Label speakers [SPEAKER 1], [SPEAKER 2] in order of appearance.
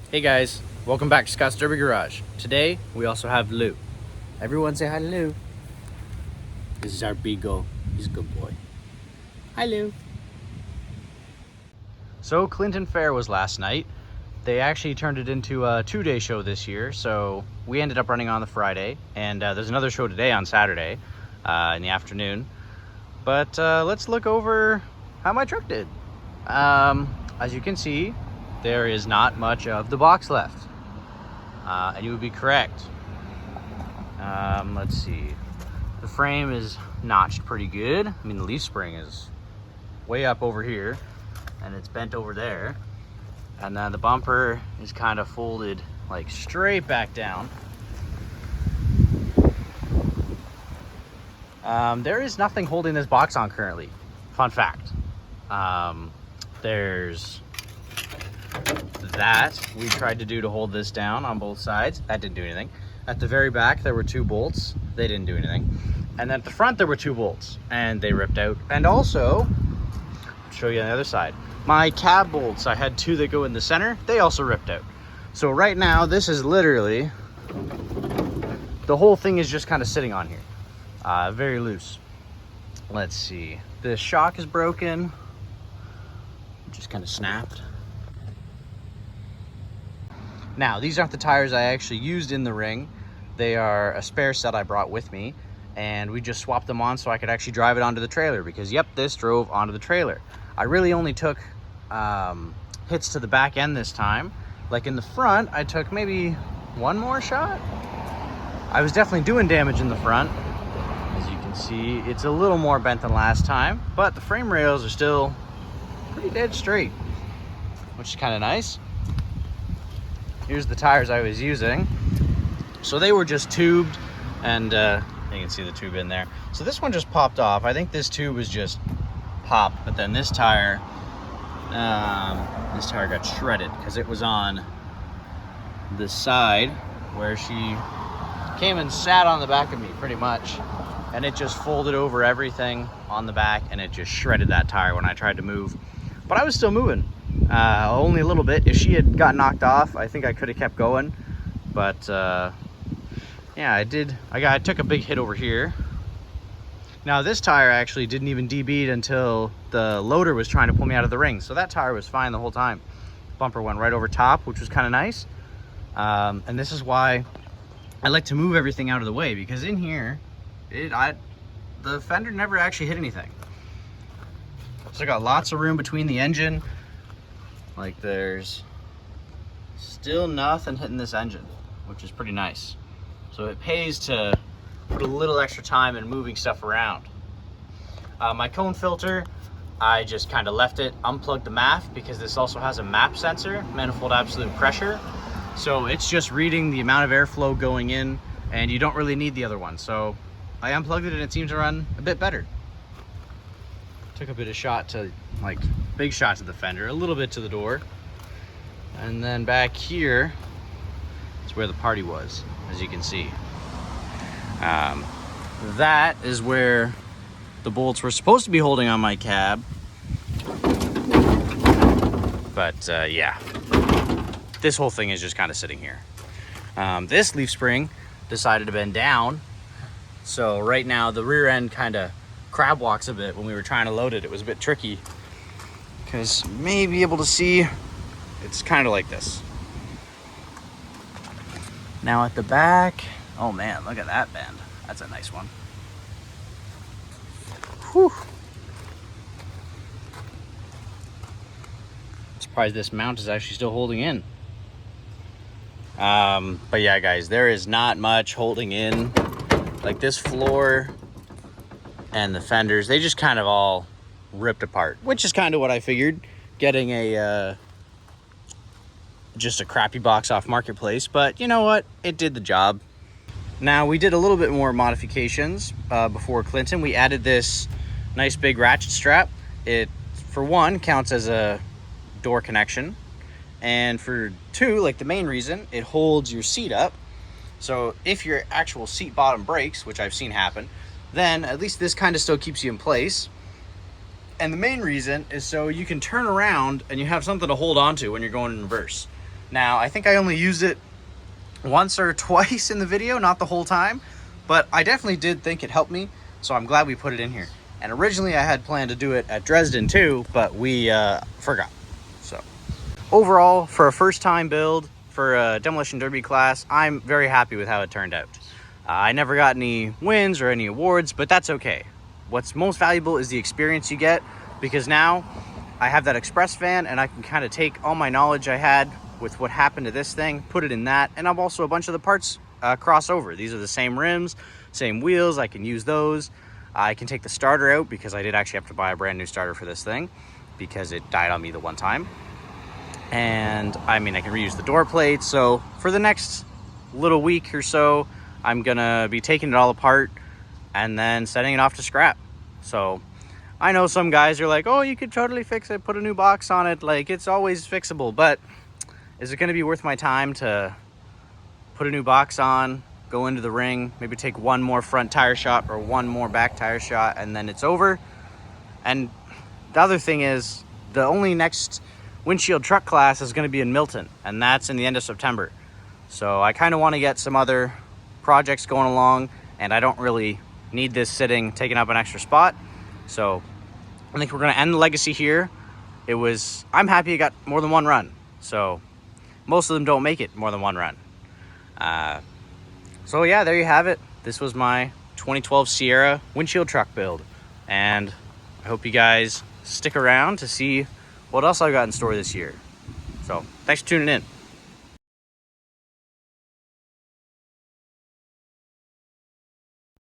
[SPEAKER 1] Hey guys, welcome back to Scott's Derby Garage. Today we also have Lou. Everyone say hi to Lou. This is our Beagle. He's a good boy. Hi Lou. So Clinton Fair was last night. They actually turned it into a 2-day show this year, so we ended up running on the Friday, and there's another show today on Saturday in the afternoon. But let's look over how my truck did. As you can see, there is not much of the box left. And you would be correct. Let's see. The frame is notched pretty good. I mean, the leaf spring is way up over here, and it's bent over there. And then the bumper is kind of folded like straight back down. There is nothing holding this box on currently. Fun fact. There's that we tried to do to hold this down on both sides. That didn't do anything. At the very back there were 2 bolts. They didn't do anything. And then at the front there were 2 bolts and they ripped out. And also, I'll show you on the other side, my cab bolts, I had 2 that go in the center. They also ripped out. So right now this is literally, the whole thing is just kind of sitting on here, very loose. Let's see, the shock is broken, just kind of snapped. Now, these aren't the tires I actually used in the ring. They are a spare set I brought with me, and we just swapped them on so I could actually drive it onto the trailer, because yep, this drove onto the trailer. I really only took hits to the back end this time. Like in the front, I took maybe 1 more shot. I was definitely doing damage in the front. As you can see, it's a little more bent than last time, but the frame rails are still pretty dead straight, which is kind of nice. Here's the tires I was using. So they were just tubed, and you can see the tube in there. So this one just popped off. I think this tube was just popped, but then this tire got shredded because it was on the side where she came and sat on the back of me pretty much, and it just folded over everything on the back, and it just shredded that tire when I tried to move. But I was still moving. Only a little bit. If she had got knocked off, I think I could have kept going, but yeah, I did. I took a big hit over here. Now this tire actually didn't even debead until the loader was trying to pull me out of the ring, so that tire was fine the whole time. Bumper went right over top, which was kind of nice. And this is why I like to move everything out of the way, because in here the fender never actually hit anything. So I got lots of room between the engine. Like, there's still nothing hitting this engine, which is pretty nice. So it pays to put a little extra time in moving stuff around. My cone filter, I just kind of left it, unplugged the MAF, because this also has a MAP sensor, manifold absolute pressure. So it's just reading the amount of airflow going in, and you don't really need the other one. So I unplugged it and it seems to run a bit better. Took a bit of shot to, like, big shot to the fender, a little bit to the door. And then back here is where the party was, as you can see. That is where the bolts were supposed to be holding on my cab. But yeah, this whole thing is just kind of sitting here. This leaf spring decided to bend down. So right now the rear end kind of crab walks a bit. When we were trying to load it, it was a bit tricky, because you may be able to see it's kind of like this. Now at the back, oh man, look at that bend. That's a nice one. Whew. I'm surprised this mount is actually still holding in. But yeah, guys, there is not much holding in. Like, this floor and the fenders, they just kind of all ripped apart, which is kind of what I figured, getting a just a crappy box off Marketplace. But you know what, it did the job. Now, we did a little bit more modifications before Clinton. We added this nice big ratchet strap. It, for one, counts as a door connection, and for 2, like the main reason, it holds your seat up. So if your actual seat bottom breaks, which I've seen happen, then at least this kind of still keeps you in place. And the main reason is so you can turn around and you have something to hold on to when you're going in reverse. Now, I think I only used it once or twice in the video, not the whole time, but I definitely did think it helped me, so I'm glad we put it in here. And originally I had planned to do it at Dresden too, but we forgot. So overall, for a first time build for a Demolition Derby class, I'm very happy with how it turned out. I never got any wins or any awards, but that's okay. What's most valuable is the experience you get, because now I have that Express van and I can kind of take all my knowledge I had with what happened to this thing, put it in that, and I'm also a bunch of the parts cross over. These are the same rims, same wheels, I can use those. I can take the starter out because I did actually have to buy a brand new starter for this thing because it died on me the one time. And I mean, I can reuse the door plates. So for the next little week or so, I'm gonna be taking it all apart and then setting it off to scrap. So I know some guys are like, oh, you could totally fix it, put a new box on it, like it's always fixable, but is it gonna be worth my time to put a new box on, go into the ring, maybe take one more front tire shot or one more back tire shot, and then it's over? And the other thing is, the only next windshield truck class is gonna be in Milton, and that's in the end of September. So I kind of want to get some other projects going along, and I don't really need this sitting, taking up an extra spot. So I think we're gonna end the legacy here. I'm happy it got more than one run. So most of them don't make it more than one run. So yeah, there you have it. This was my 2012 Sierra windshield truck build, and I hope you guys stick around to see what else I've got in store this year. So thanks for tuning in.